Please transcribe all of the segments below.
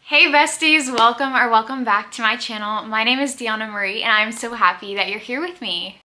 Hey besties, welcome back to my channel. My name is Deanna Marie and I'm so happy that you're here with me.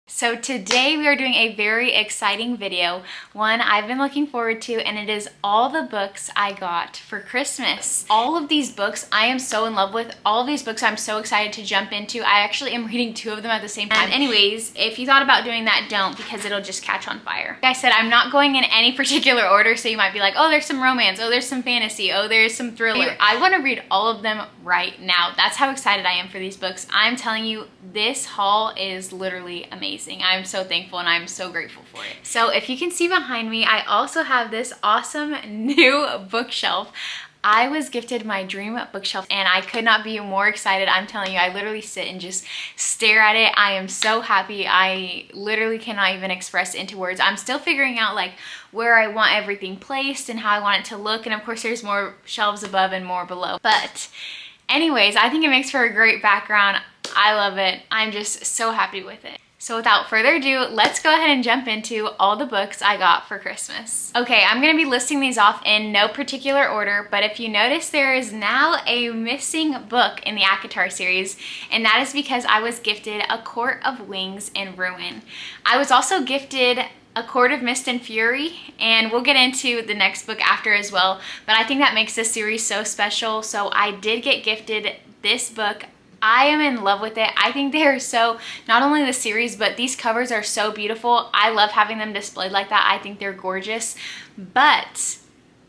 So today we are doing a very exciting video, one I've been looking forward to, and it is all the books I got for Christmas. All of these books I am so in love with. All of these books I'm so excited to jump into. I actually am reading two of them at the same time. Anyways, if you thought about doing that, don't, because it'll just catch on fire. Like I said, I'm not going in any particular order, so you might be like, oh, there's some romance, oh, there's some fantasy, oh, there's some thriller. I want to read all of them right now. That's how excited I am for these books. I'm telling you, this haul is literally amazing. I'm so thankful and I'm so grateful for it. So if you can see behind me, I also have this awesome new bookshelf. I was gifted my dream bookshelf and I could not be more excited. I'm telling you, I literally sit and just stare at it. I am so happy. I literally cannot even express into words. I'm still figuring out like where I want everything placed and how I want it to look. And of course there's more shelves above and more below. But anyways, I think it makes for a great background. I love it. I'm just so happy with it. So without further ado, let's go ahead and jump into all the books I got for Christmas. Okay, I'm gonna be listing these off in no particular order, but if you notice, there is now a missing book in the ACOTAR series, and that is because I was gifted A Court of Wings and Ruin. I was also gifted A Court of Mist and Fury, and we'll get into the next book after as well, but I think that makes this series so special, so I did get gifted this book. I am in love with it. I think they are so, not only the series, but these covers are so beautiful. I love having them displayed like that. I think they're gorgeous, but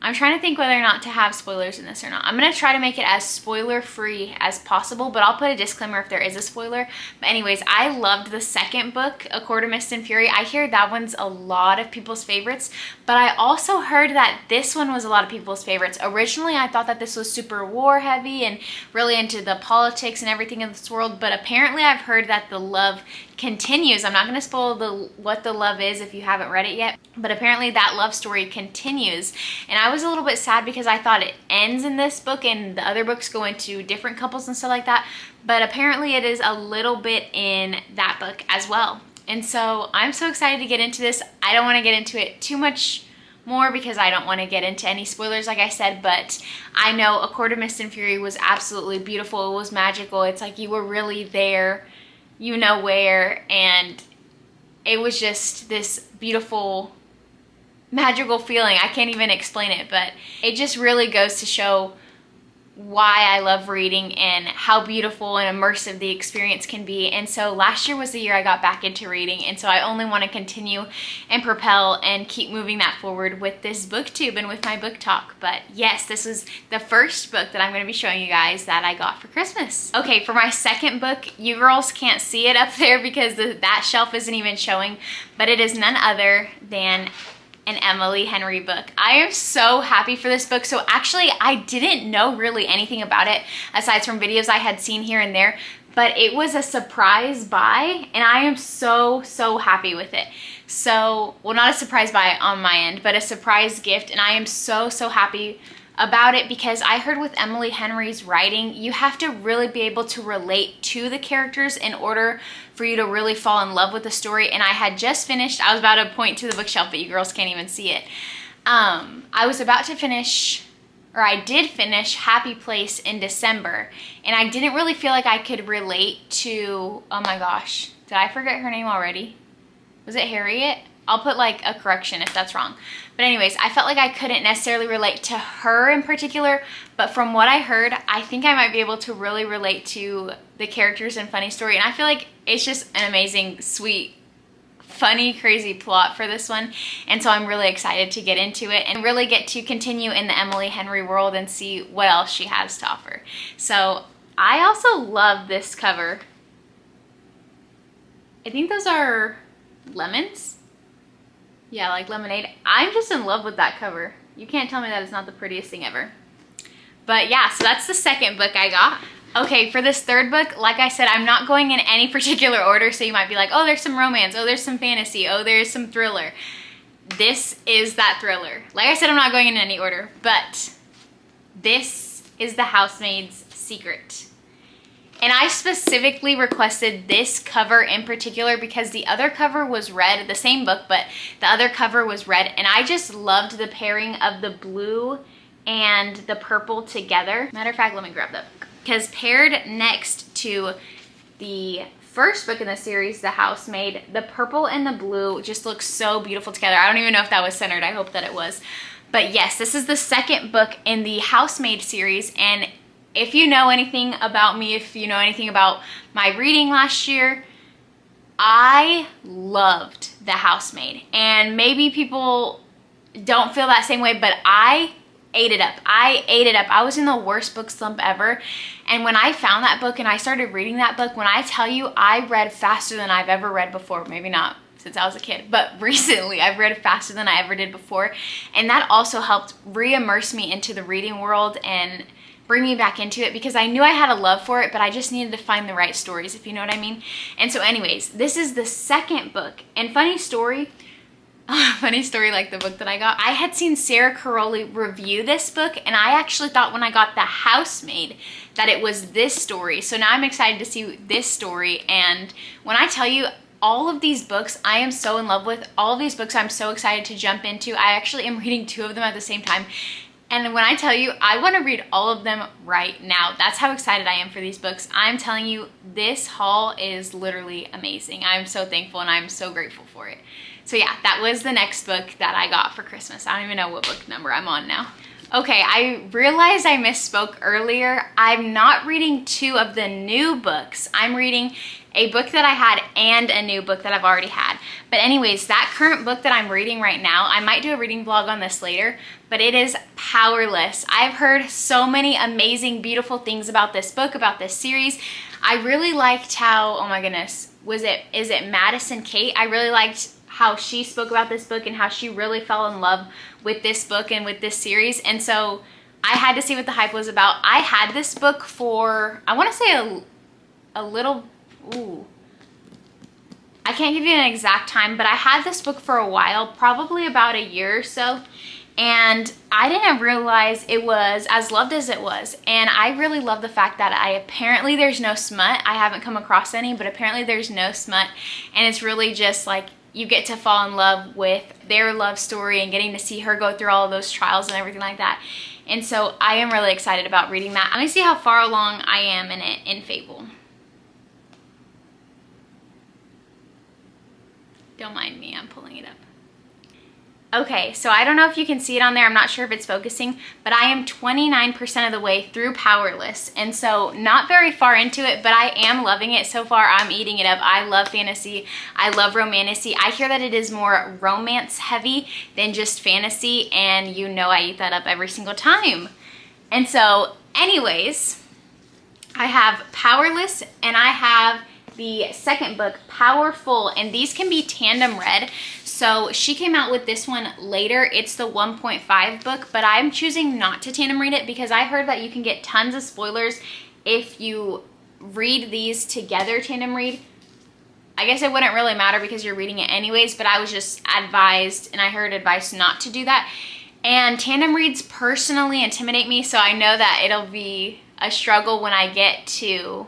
I'm trying to think whether or not to have spoilers in this or not. I'm going to try to make it as spoiler-free as possible, but I'll put a disclaimer if there is a spoiler. But anyways, I loved the second book, A Court of Mist and Fury. I hear that one's a lot of people's favorites, but I also heard that this one was a lot of people's favorites. Originally, I thought that this was super war-heavy and really into the politics and everything in this world, but apparently I've heard that the love continues. I'm not going to spoil what the love is if you haven't read it yet, but apparently that love story continues. And I was a little bit sad because I thought it ends in this book and the other books go into different couples and stuff like that, but apparently it is a little bit in that book as well. And so I'm so excited to get into this. I don't want to get into it too much more because I don't want to get into any spoilers like I said, but I know A Court of Mist and Fury was absolutely beautiful. It was magical. It's like you were really there, you know where, and it was just this beautiful, magical feeling. I can't even explain it, but it just really goes to show why I love reading and how beautiful and immersive the experience can be. And so last year was the year I got back into reading, and so I only want to continue and propel and keep moving that forward with this BookTube and with my BookTok. But yes, this was the first book that I'm going to be showing you guys that I got for Christmas. Okay, for my second book, you girls can't see it up there because that shelf isn't even showing, but it is none other than an Emily Henry book. I am so happy for this book. So actually, I didn't know really anything about it aside from videos I had seen here and there, but it was a surprise buy and I am so happy with it. So, well, not a surprise buy on my end, but a surprise gift, and I am so happy about it because I heard with Emily Henry's writing, you have to really be able to relate to the characters in order for you to really fall in love with the story. And I had just finished, I was about to point to the bookshelf, but you girls can't even see it. I was about to finish, or I did finish Happy Place in December, and I didn't really feel like I could relate to, oh my gosh, did I forget her name already? Was it Harriet? I'll put like a correction if that's wrong. But anyways, I felt like I couldn't necessarily relate to her in particular, but from what I heard, I think I might be able to really relate to the characters and funny story. And I feel like it's just an amazing, sweet, funny, crazy plot for this one. And so I'm really excited to get into it and really get to continue in the Emily Henry world and see what else she has to offer. So I also love this cover. I think those are lemons. Yeah, like lemonade. I'm just in love with that cover. You can't tell me that it's not the prettiest thing ever. But yeah, so that's the second book I got. Okay, for this third book, like I said, I'm not going in any particular order, so you might be like, oh, there's some romance, oh, there's some fantasy, oh, there's some thriller. This is that thriller. Like I said, I'm not going in any order, but this is The Housemaid's Secret. And I specifically requested this cover in particular because the other cover was red, the same book, but the other cover was red. And I just loved the pairing of the blue and the purple together. Matter of fact, let me grab that book. Because paired next to the first book in the series, The Housemaid, the purple and the blue just look so beautiful together. I don't even know if that was centered. I hope that it was. But yes, this is the second book in the Housemaid series. And if you know anything about me, if you know anything about my reading last year, I loved The Housemaid. And maybe people don't feel that same way, but I ate it up. I ate it up. I was in the worst book slump ever. And when I found that book and I started reading that book, when I tell you I read faster than I've ever read before, maybe not since I was a kid, but recently I've read faster than I ever did before. And that also helped re-immerse me into the reading world and bring me back into it because I knew I had a love for it, but I just needed to find the right stories, if you know what I mean. And so anyways, this is the second book. And funny story like the book that I got, I had seen Sarah Caroli review this book, and I actually thought when I got The Housemaid that it was this story. So now I'm excited to see this story. And when I tell you, all of these books I am so in love with, all of these books I'm so excited to jump into. I actually am reading 2 of them at the same time. And when I tell you, I want to read all of them right now. That's how excited I am for these books. I'm telling you, this haul is literally amazing. I'm so thankful and I'm so grateful for it. So yeah, that was the next book that I got for Christmas. I don't even know what book number I'm on now. Okay, I realized I misspoke earlier. I'm not reading 2 of the new books. I'm reading a book that I had and a new book that I've already had. But anyways, that current book that I'm reading right now, I might do a reading vlog on this later, but it is Powerless. I've heard so many amazing, beautiful things about this book, about this series. I really liked how, oh my goodness, is it Madison Kate? I really liked how she spoke about this book and how she really fell in love with this book and with this series. And so I had to see what the hype was about. I had this book for, I want to say a little, I can't give you an exact time, but I had this book for a while, probably about a year or so. And I didn't realize it was as loved as it was. And I really love the fact that apparently there's no smut. I haven't come across any, but apparently there's no smut. And it's really just like, you get to fall in love with their love story and getting to see her go through all of those trials and everything like that. And so I am really excited about reading that. Let me see how far along I am in it in Fable. Don't mind me, I'm pulling it up. Okay, so I don't know if you can see it on there. I'm not sure if it's focusing, but I am 29% of the way through Powerless. And so not very far into it, but I am loving it. So far, I'm eating it up. I love fantasy. I love romantasy. I hear that it is more romance heavy than just fantasy. And you know I eat that up every single time. And so anyways, I have Powerless and I have the second book, Powerful, and these can be tandem read. So she came out with this one later. It's the 1.5 book, but I'm choosing not to tandem read it because I heard that you can get tons of spoilers if you read these together, tandem read. I guess it wouldn't really matter because you're reading it anyways, but I was just advised, and I heard advice not to do that. And tandem reads personally intimidate me, so I know that it'll be a struggle when I get to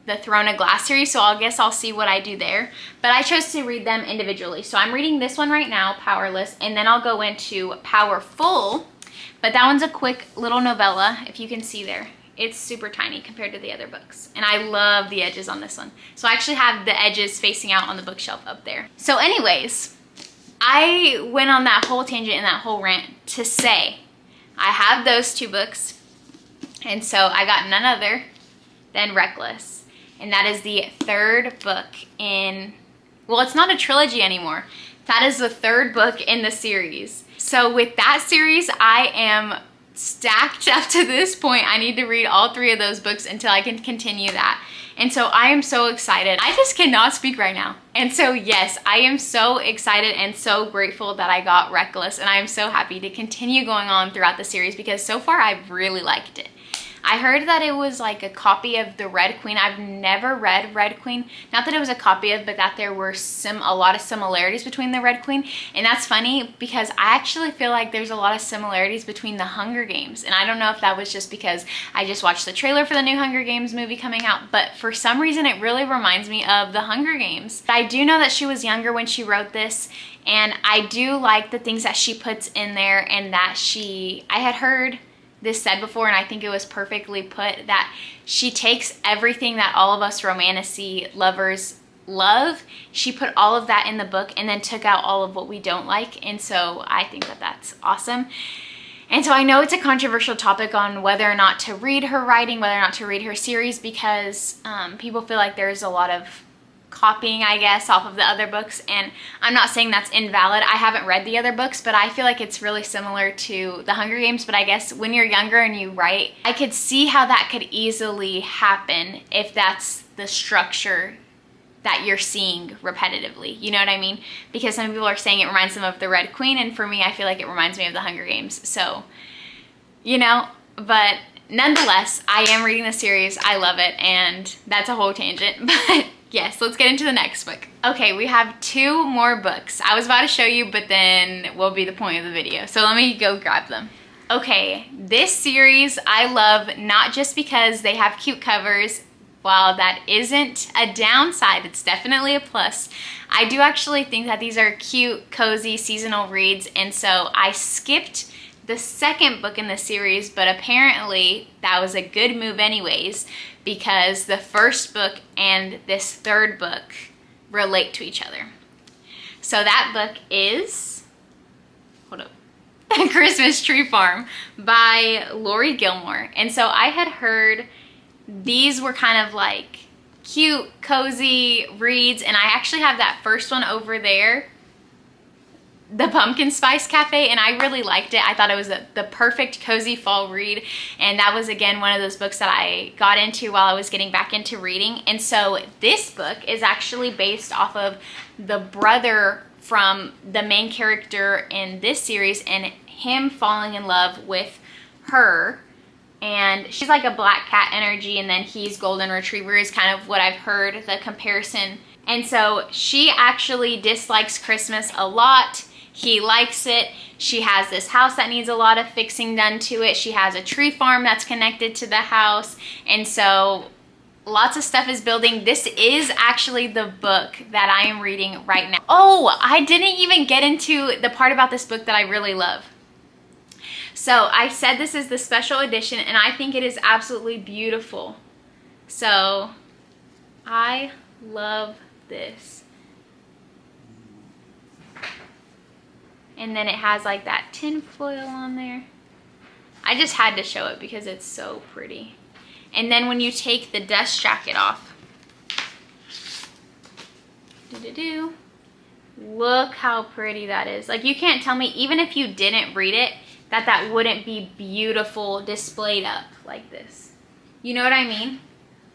the Throne of Glass series, so I guess I'll see what I do there. But I chose to read them individually. So I'm reading this one right now, Powerless, and then I'll go into Powerful. But that one's a quick little novella, if you can see there. It's super tiny compared to the other books. And I love the edges on this one. So I actually have the edges facing out on the bookshelf up there. So anyways, I went on that whole tangent and that whole rant to say I have those 2 books. And so I got none other than Reckless. And that is the 3rd book in, well, it's not a trilogy anymore. That is the 3rd book in the series. So with that series, I am stacked up to this point. I need to read all 3 of those books until I can continue that. And so I am so excited. I just cannot speak right now. And so yes, I am so excited and so grateful that I got Reckless. And I am so happy to continue going on throughout the series because so far I've really liked it. I heard that it was like a copy of the Red Queen. I've never read Red Queen. Not that it was a copy of, but that there were a lot of similarities between the Red Queen. And that's funny because I actually feel like there's a lot of similarities between the Hunger Games. And I don't know if that was just because I just watched the trailer for the new Hunger Games movie coming out, but for some reason it really reminds me of the Hunger Games. I do know that she was younger when she wrote this, and I do like the things that she puts in there, and that I had heard this said before, and I think it was perfectly put, that she takes everything that all of us romantasy lovers love, she put all of that in the book and then took out all of what we don't like. And so I think that that's awesome. And so I know it's a controversial topic on whether or not to read her writing, whether or not to read her series, because people feel like there's a lot of copying, I guess, off of the other books. And I'm not saying that's invalid. I haven't read the other books, but I feel like it's really similar to the Hunger Games. But I guess when you're younger and you write, I could see how that could easily happen if that's the structure that you're seeing repetitively. You know what I mean? Because some people are saying it reminds them of the Red Queen, and for me, I feel like it reminds me of the Hunger Games. So, you know, but nonetheless, I am reading the series. I love it, and that's a whole tangent. But yes, let's get into the next book. Okay, we have 2 more books. I was about to show you, but then will be the point of the video. So let me go grab them. Okay, this series I love, not just because they have cute covers. While that isn't a downside, it's definitely a plus. I do actually think that these are cute, cozy, seasonal reads, and so I skipped the second book in the series, but apparently that was a good move anyways, because the first book and this third book relate to each other. So that book is, hold up, Christmas Tree Farm by Laurie Gilmore. And so I had heard these were kind of like cute, cozy reads, and I actually have that first one over there, the Pumpkin Spice Cafe, and I really liked it. I thought it was the perfect cozy fall read, and that was again one of those books that I got into while I was getting back into reading. And so this book is actually based off of the brother from the main character in this series and him falling in love with her. And she's like a black cat energy, and then he's golden retriever is kind of what I've heard, the comparison. And so she actually dislikes Christmas a lot. He likes it. She has this house that needs a lot of fixing done to it. She has a tree farm that's connected to the house. And so lots of stuff is building. This is actually the book that I am reading right now. Oh, I didn't even get into the part about this book that I really love. So I said this is the special edition, and I think it is absolutely beautiful. So I love this. And then it has like that tin foil on there. I just had to show it because it's so pretty. And then when you take the dust jacket off, look how pretty that is. Like, you can't tell me, even if you didn't read it, that wouldn't be beautiful displayed up like this. You know what I mean?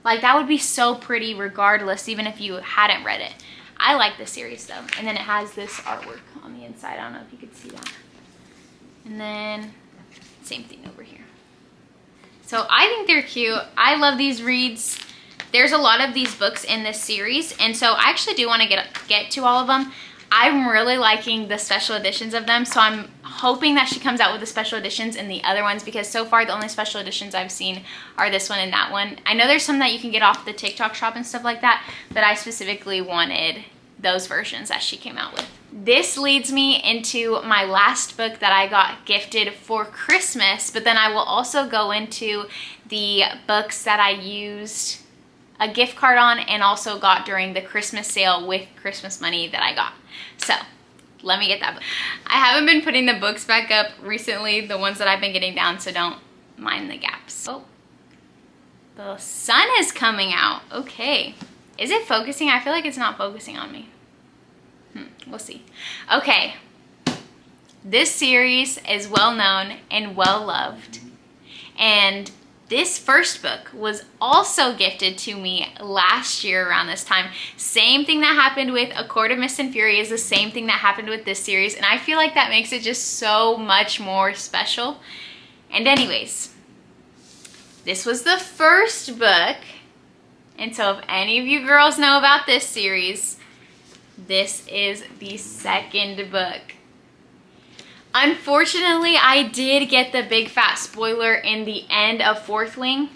Like, that would be so pretty regardless, even if you hadn't read it. I like this series though. And then it has this artwork on the inside. I don't know if you could see that. And then same thing over here. So I think they're cute. I love these reads. There's a lot of these books in this series, and so I actually do want to get to all of them. I'm really liking the special editions of them, so I'm hoping that she comes out with the special editions in the other ones, because so far the only special editions I've seen are this one and that one. I know there's some that you can get off the TikTok shop and stuff like that, but I specifically wanted those versions that she came out with. This leads me into my last book that I got gifted for Christmas, but then I will also go into the books that I used a gift card on and also got during the Christmas sale with Christmas money that I got. So let me get that book. I haven't been putting the books back up recently, the ones that I've been getting down, so don't mind the gaps. Oh, the sun is coming out. Okay. Is it focusing? I feel like it's not focusing on me. We'll see. Okay. This series is well known and well loved. And this first book was also gifted to me last year around this time. Same thing that happened with A Court of Mist and Fury is the same thing that happened with this series. And I feel like that makes it just so much more special. And anyways, This was the first book. And so if any of you girls know about this series, this is the second book. Unfortunately, I did get the big fat spoiler in the end of Fourth Wing.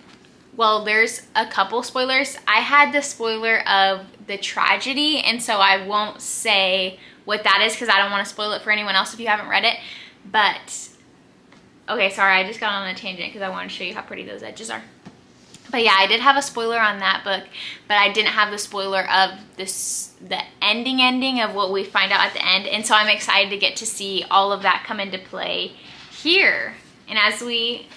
Well, there's a couple spoilers. I had the spoiler of the tragedy, and so I won't say what that is because I don't want to spoil it for anyone else if you haven't read it. But, okay, sorry, I just got on a tangent because I want to show you how pretty those edges are. But yeah, I did have a spoiler on that book, but I didn't have the spoiler of the ending of what we find out at the end. And so I'm excited to get to see all of that come into play here. And as we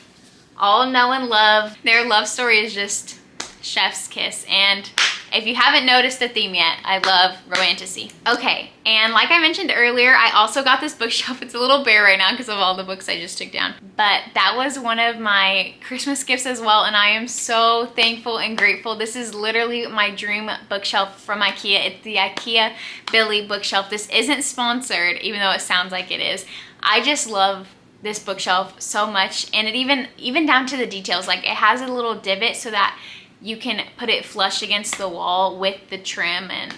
all know and love, their love story is just chef's kiss. And if you haven't noticed the theme yet, I love romanticy. Okay, and like I mentioned earlier, I also got this bookshelf. It's a little bare right now because of all the books I just took down. But that was one of my Christmas gifts as well, and I am so thankful and grateful. This is literally my dream bookshelf from IKEA. It's the IKEA Billy bookshelf. This isn't sponsored, even though it sounds like it is. I just love this bookshelf so much, and it even down to the details. Like, it has a little divot so that you can put it flush against the wall with the trim, and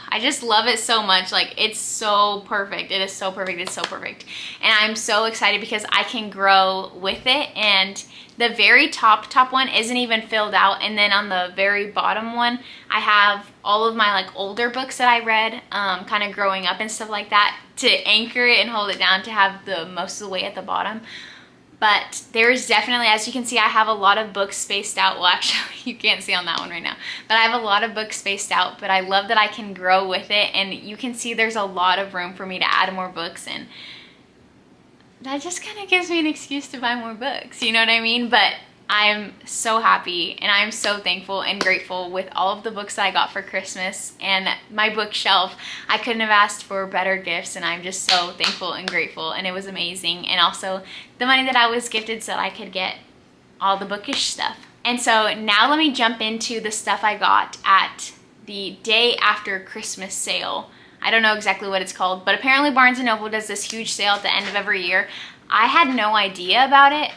I just love it so much. Like, it's so perfect. It is so perfect. It's so perfect. And I'm so excited because I can grow with it. And the very top one isn't even filled out, and then on the very bottom one I have all of my like older books that I read kind of growing up and stuff like that to anchor it and hold it down to have the most of the weight at the bottom. But there's definitely, as you can see, I have a lot of books spaced out. Well, actually, you can't see on that one right now. But I have a lot of books spaced out. But I love that I can grow with it. And you can see there's a lot of room for me to add more books. And that just kind of gives me an excuse to buy more books. You know what I mean? But I'm so happy and I'm so thankful and grateful with all of the books that I got for Christmas and my bookshelf. I couldn't have asked for better gifts, and I'm just so thankful and grateful, and it was amazing. And also the money that I was gifted so that I could get all the bookish stuff. And so now let me jump into the stuff I got at the day after Christmas sale. I don't know exactly what it's called, but apparently Barnes & Noble does this huge sale at the end of every year. I had no idea about it.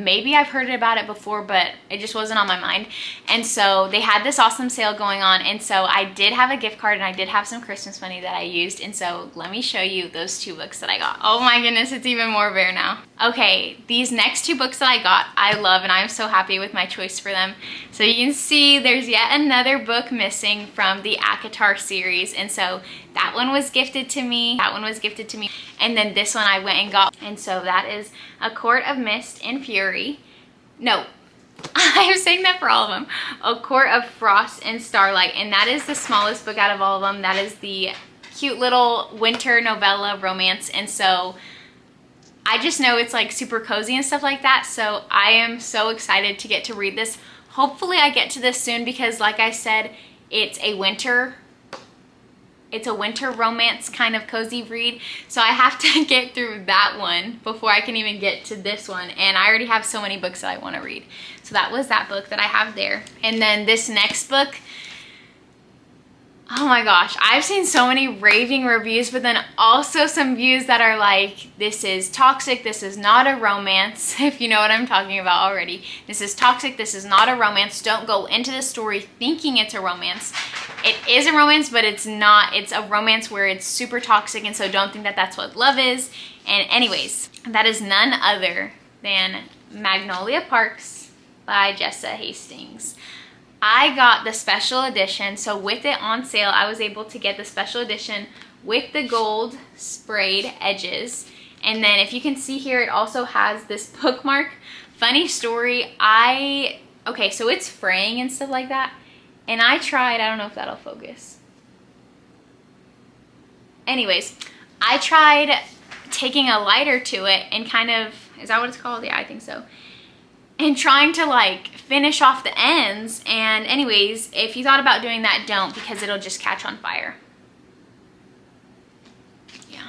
Maybe I've heard about it before, but it just wasn't on my mind. And so they had this awesome sale going on. And so I did have a gift card and I did have some Christmas money that I used. And so let me show you those two books that I got. Oh my goodness, it's even more bare now. Okay, these next two books that I got, I love, and I'm so happy with my choice for them. So you can see there's yet another book missing from the ACOTAR series. And so that one was gifted to me. That one was gifted to me. And then this one I went and got. And so that is A Court of Mist and Fury. No, I'm saying that for all of them. A Court of Frost and Starlight. And that is the smallest book out of all of them. That is the cute little winter novella romance. And so I just know it's like super cozy and stuff like that. So I am so excited to get to read this. Hopefully I get to this soon because, like I said, it's a winter romance kind of cozy read. So I have to get through that one before I can even get to this one. And I already have so many books that I want to read. So that was that book that I have there. And then this next book, oh my gosh, I've seen so many raving reviews, but then also some views that are like, this is toxic, this is not a romance, if you know what I'm talking about already. This is toxic, this is not a romance. Don't go into the story thinking it's a romance. It is a romance, but it's not. It's a romance where it's super toxic, and so don't think that that's what love is. And anyways, that is none other than Magnolia Parks by Jessa Hastings. I got the special edition, so with it on sale, I was able to get the special edition with the gold sprayed edges. And then if you can see here, it also has this bookmark. Funny story, okay, so it's fraying and stuff like that. And I tried, I don't know if that'll focus. Anyways, I tried taking a lighter to it and kind of, is that what it's called? Yeah, I think so. And trying to like finish off the ends. And anyways, if you thought about doing that, don't, because it'll just catch on fire. Yeah,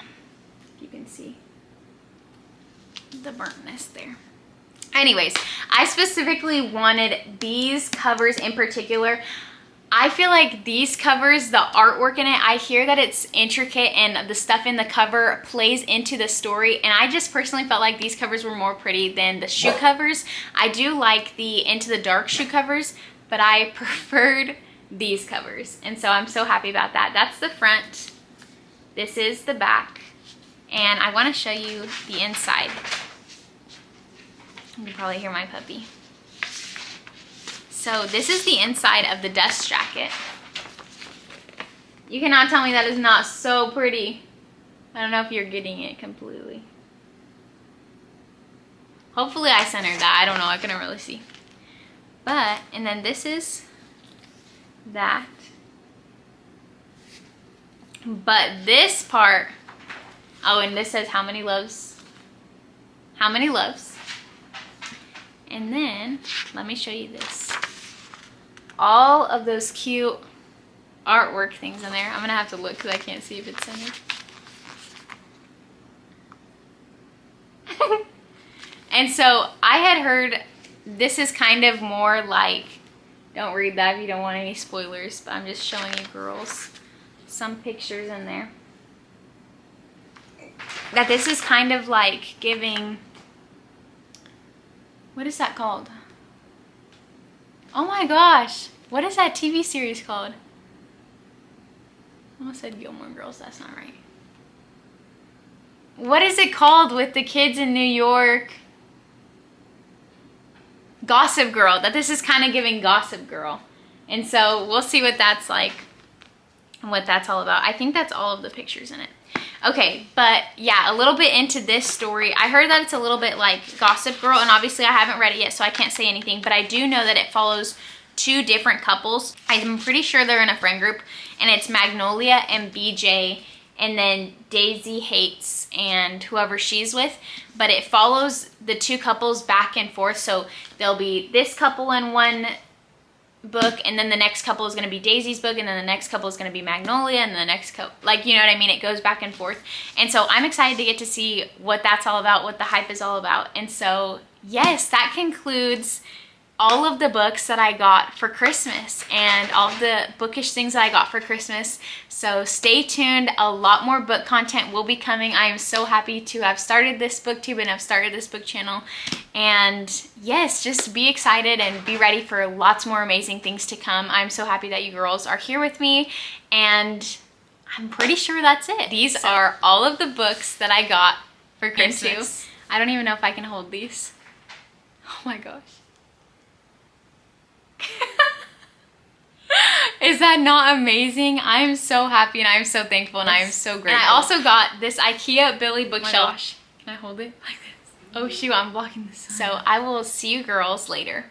you can see the burntness there. Anyways, I specifically wanted these covers in particular. I feel like these covers, the artwork in it, I hear that it's intricate and the stuff in the cover plays into the story, and I just personally felt like these covers were more pretty than the shoe covers. I do like the Into the Dark shoe covers, but I preferred these covers, and so I'm so happy about that. That's the front. This is the back, and I want to show you the inside. You can probably hear my puppy. So this is the inside of the dust jacket. You cannot tell me that is not so pretty. I don't know if you're getting it completely. Hopefully I centered that. I don't know, I couldn't really see. But, and then this is that. But this part, oh, and this says how many loves. How many loves. And then, let me show you this. All of those cute artwork things in there. I'm gonna have to look because I can't see if it's centered. And so I had heard this is kind of more like, don't read that if you don't want any spoilers, but I'm just showing you girls some pictures in there. That this is kind of like giving, what is that called? Oh my gosh, what is that TV series called? I almost said Gilmore Girls, that's not right. What is it called with the kids in New York? Gossip Girl, that this is kind of giving Gossip Girl. And so we'll see what that's like and what that's all about. I think that's all of the pictures in it. Okay, but yeah, a little bit into this story. I heard that it's a little bit like Gossip Girl, and obviously I haven't read it yet, so I can't say anything, but I do know that it follows two different couples. I'm pretty sure they're in a friend group, and it's Magnolia and BJ, and then Daisy hates and whoever she's with, but it follows the two couples back and forth. So there'll be this couple in one book, and then the next couple is going to be Daisy's book, and then the next couple is going to be Magnolia, and the next couple, like, you know what I mean? It goes back and forth. And so I'm excited to get to see what that's all about, what the hype is all about. And so yes, that concludes all of the books that I got for Christmas and all the bookish things that I got for Christmas. So stay tuned. A lot more book content will be coming. I am so happy to have started this BookTube and have started this book channel. And yes, just be excited and be ready for lots more amazing things to come. I'm so happy that you girls are here with me, and I'm pretty sure that's it. These are all of the books that I got for Christmas. I don't even know if I can hold these. Oh my gosh. Is that not amazing? I'm so happy and I'm so thankful and I'm so grateful. And I also got this IKEA Billy bookshelf. Oh my gosh. Can I hold it like this? Oh shoot, I'm blocking the sun. So I will see you girls later.